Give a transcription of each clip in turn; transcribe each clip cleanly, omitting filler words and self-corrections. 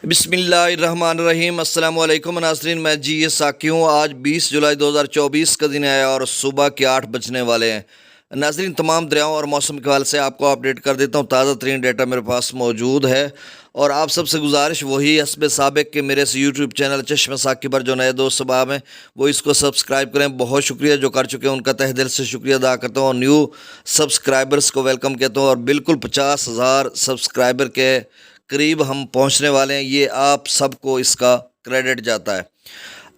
बिस्मिल्लाहिर्रहमानिर्रहीम। अस्सलाम वालेकुम नाज़रीन, मैं जी ये साकी हूँ। आज 20 जुलाई 2024 का दिन है और सुबह के 8 बजने वाले हैं। नाज़रीन, तमाम दरियाओं और मौसम के हवाले से आपको अपडेट कर देता हूँ। ताज़ा तरीन डेटा मेरे पास मौजूद है और आप सबसे गुजारिश वही हस्ब साबिक के मेरे इस यूट्यूब चैनल चश्मे साकी पर जो नए दोस्त सबाब हैं वो इसको सब्सक्राइब करें। बहुत शुक्रिया जो कर चुके हैं, उनका तहे दिल से शुक्रिया अदा करता हूँ और न्यू सब्सक्राइबर्स को वेलकम कहता हूँ। और बिल्कुल 50,000 सब्सक्राइबर के करीब हम पहुंचने वाले हैं। ये आप सबको इसका क्रेडिट जाता है।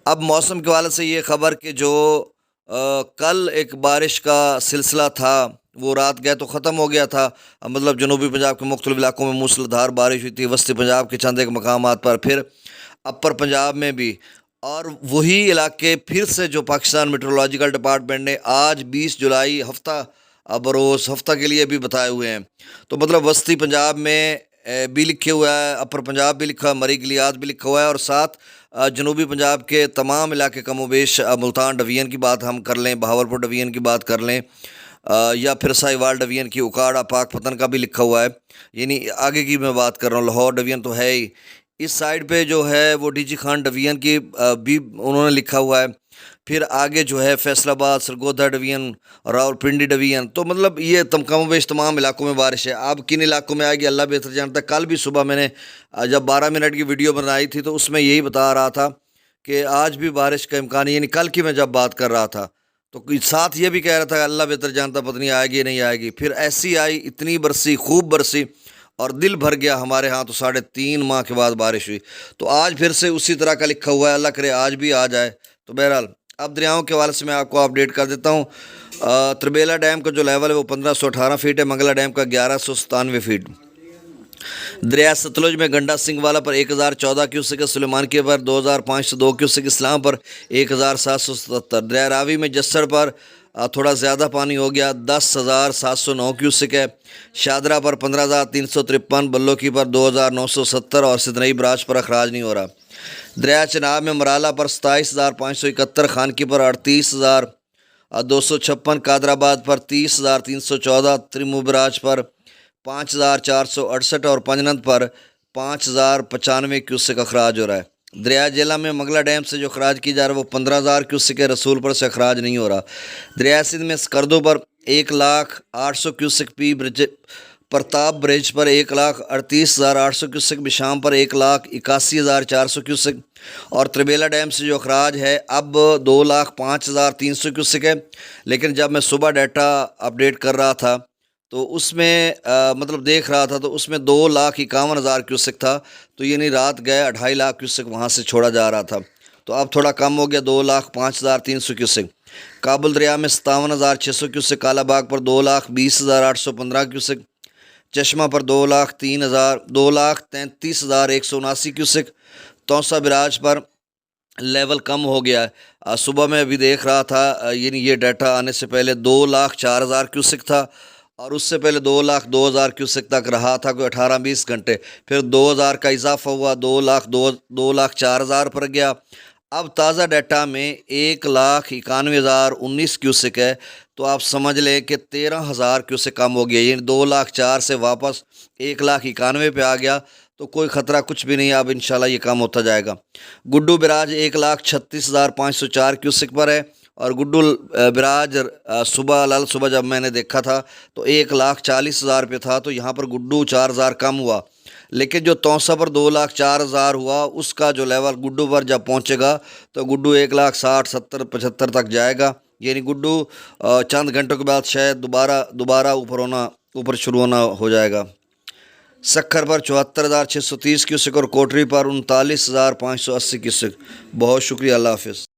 अब मौसम के हवाले से ये ख़बर कि जो कल एक बारिश का सिलसिला था वो रात गए तो ख़त्म हो गया था। मतलब जनूबी पंजाब के मुख्तलिफ इलाकों में मूसलाधार बारिश हुई थी, वस्ती पंजाब के चंद एक मकामात पर, फिर अपर पंजाब में भी। और वही इलाके फिर से जो पाकिस्तान मेट्रोलॉजिकल डिपार्टमेंट ने आज 20 जुलाई हफ्ता बरोज़ हफ्ता के लिए भी बताए हुए हैं। तो मतलब वस्ती पंजाब में भी लिखे हुआ है, अपर पंजाब भी लिखा है, मरी गिलियात भी लिखा हुआ है और साथ जनूबी पंजाब के तमाम इलाके कमोबेश, मुल्तान डिवीज़न की बात हम कर लें, बहावलपुर डिवीज़न की बात कर लें या फिर साहिवाल डिवीज़न की, उकाड़ा पाक पतन का भी लिखा हुआ है। यानी आगे की मैं बात कर रहा हूँ, लाहौर डिवीज़न तो है ही। इस साइड पे जो है वो डीजी खान डिवीज़न की भी उन्होंने लिखा हुआ है। फिर आगे जो है फैसलाबाद, सरगोधा डिवीज़न, रावलपिंडी डिवीज़न। तो मतलब ये कमोबेश तमाम इलाकों में बारिश है। अब किन इलाकों में आएगी अल्लाह बेहतर जानता है। कल भी सुबह मैंने जब 12 मिनट की वीडियो बनाई थी तो उसमें यही बता रहा था कि आज भी बारिश का इम्कान है। यानी कल की मैं जब बात कर रहा था तो साथ ये भी कह रहा था अल्लाह बेहतर जानता, पता नहीं आएगी नहीं आएगी। फिर ऐसी आई, इतनी बरसी, खूब बरसी और दिल भर गया हमारे यहाँ। तो 3.5 माह के बाद बारिश हुई। तो आज फिर से उसी तरह का लिखा हुआ है, अल्लाह करे आज भी आ जाए। तो बहरहाल अब दरियाओं के हवाले से मैं आपको अपडेट कर देता हूँ। त्रिबेला डैम का जो लेवल है वो 1518 फीट है, मंगला डैम का 1197 फीट। दरिया सतलुज में गंडा सिंह वाला पर 1014 क्यूसेक, सुलेमान के पर 2502 क्यूसेक, इस्लाम पर 1777। दरिया रावी में जस्सड़ पर थोड़ा ज़्यादा पानी हो गया, 10,709 क्यूसेक है। शादरा पर 15,353, बल्लोकी पर 2,970 और सिदनई बराज पर अखराज नहीं हो रहा। दरिया चनाब में मराला पर 27,571, खानकी पर 38,256, कादराबाद पर 30,314, त्रिमू बराज पर 5,468 और पंजनद पर 5,095 क्यूसेक अखराज हो रहा है। दरिया जेला में मंगला डैम से जो अखराज की जा रहा है वो 15,000 क्यूसेक है, रसूलपुर से अखराज नहीं हो रहा। दरिया सिंध में स्कर्दो पर 1,08,000 cusec, P bridge Pratap bridge पर 1,38,800 क्यूसेक, बिशाम पर 1,81,400 क्यूसेक और त्रिबेला डैम से जो अखराज है अब 2,05,300 क्यूसेक है। लेकिन जब मैं सुबह डाटा अपडेट कर रहा था तो उसमें मतलब देख रहा था तो उसमें 2,51,000 क्यूसेक था। तो ये नहीं, रात गए 2.5 लाख क्यूसेक वहाँ से छोड़ा जा रहा था। तो अब थोड़ा कम हो गया, 2,05,300 क्यूसेक। काबुल दरिया में 57,600 क्यूसेक, कालाबाग पर 2,20,815 क्यूसेक, चश्मा पर 2,33,179 क्यूसेक। तौसा बिराज पर लेवल कम हो गया है। सुबह में अभी देख रहा था, यानी ये डाटा आने से पहले 2,04,000 क्यूसेक था और उससे पहले 2,02,000 क्यूसेक तक रहा था कोई 18-20 घंटे। फिर 2,000 का इजाफा हुआ, 2,04,000 पर गया। अब ताज़ा डाटा में 1,91,019 क्यूसेक है। तो आप समझ लें कि 13,000 क्यूसेक कम हो गया। यानी 2,04,000 से वापस 1,91,000 पे आ गया। तो कोई ख़तरा कुछ भी नहीं है, अब इंशाल्लाह ये कम होता जाएगा। गुड्डू बिराज 1,36,504 क्यूसेक पर है और गुड्डू बिराज सुबह जब मैंने देखा था तो 1,40,000 पे था। तो यहाँ पर गुड्डू 4,000 कम हुआ। लेकिन जो तौसा पर 2,04,000 हुआ उसका जो लेवल गुड्डू पर जब पहुँचेगा तो गुड्डू 1,60,000, 70, 75 तक जाएगा। यानी गुड्डू चंद घंटों के बाद शायद दोबारा ऊपर शुरू होना हो जाएगा। सक्खर पर 74,630 क्यूसेक और कोटरी पर 39,580 क्यूसेक। बहुत शुक्रिया, अल्लाह हाफिज़।